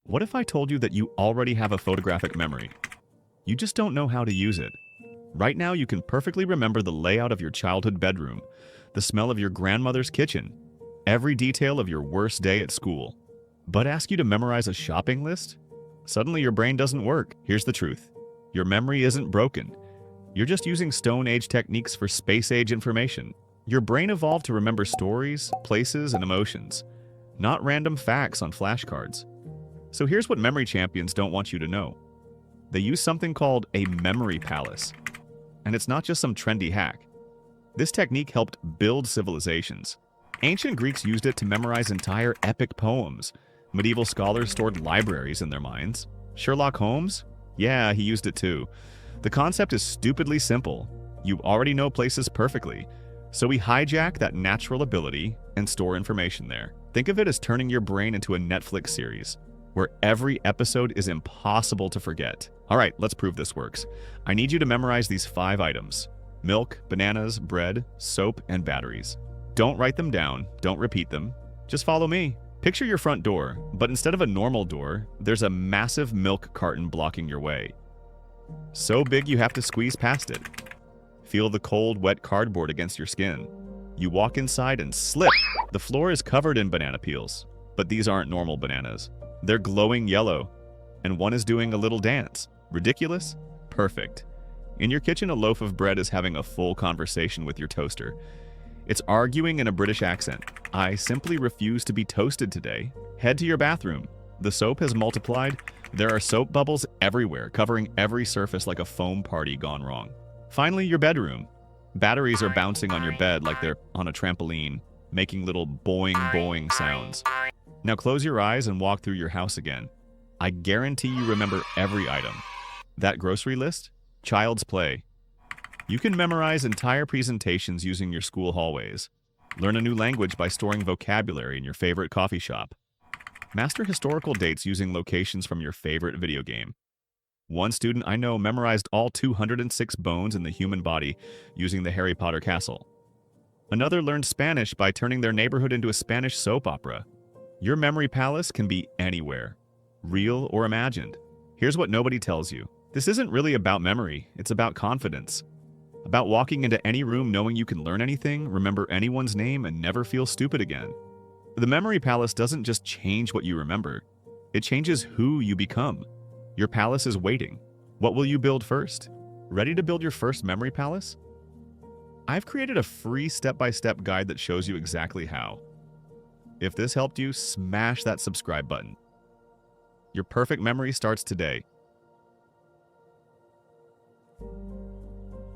What if I told you that you already have a photographic memory? You just don't know how to use it. Right now, you can perfectly remember the layout of your childhood bedroom, the smell of your grandmother's kitchen, every detail of your worst day at school. But ask you to memorize a shopping list? Suddenly your brain doesn't work. Here's the truth. Your memory isn't broken. You're just using Stone Age techniques for Space Age information. Your brain evolved to remember stories, places, and emotions, not random facts on flashcards. So here's what memory champions don't want you to know. They use something called a memory palace. And it's not just some trendy hack. This technique helped build civilizations. Ancient Greeks used it to memorize entire epic poems. Medieval scholars stored libraries in their minds. Sherlock Holmes? Yeah, he used it too. The concept is stupidly simple. You already know places perfectly. So we hijack that natural ability and store information there. Think of it as turning your brain into a Netflix series, where every episode is impossible to forget. All right, let's prove this works. I need you to memorize these 5 items: milk, bananas, bread, soap, and batteries. Don't write them down, don't repeat them. Just follow me. Picture your front door, but instead of a normal door, there's a massive milk carton blocking your way. So big you have to squeeze past it. Feel the cold, wet cardboard against your skin. You walk inside and slip. The floor is covered in banana peels, but these aren't normal bananas. They're glowing yellow, and one is doing a little dance. Ridiculous? Perfect. In your kitchen, a loaf of bread is having a full conversation with your toaster. It's arguing in a British accent. I simply refuse to be toasted today. Head to your bathroom. The soap has multiplied. There are soap bubbles everywhere, covering every surface like a foam party gone wrong. Finally, your bedroom. Batteries are bouncing on your bed like they're on a trampoline, making little boing boing sounds. Now close your eyes and walk through your house again. I guarantee you remember every item. That grocery list? Child's play. You can memorize entire presentations using your school hallways. Learn a new language by storing vocabulary in your favorite coffee shop. Master historical dates using locations from your favorite video game. One student I know memorized all 206 bones in the human body using the Harry Potter castle. Another learned Spanish by turning their neighborhood into a Spanish soap opera. Your memory palace can be anywhere, real or imagined. Here's what nobody tells you. This isn't really about memory, it's about confidence. About walking into any room knowing you can learn anything, remember anyone's name, and never feel stupid again. The memory palace doesn't just change what you remember, it changes who you become. Your palace is waiting. What will you build first? Ready to build your first memory palace? I've created a free step-by-step guide that shows you exactly how. If this helped you, smash that subscribe button. Your perfect memory starts today.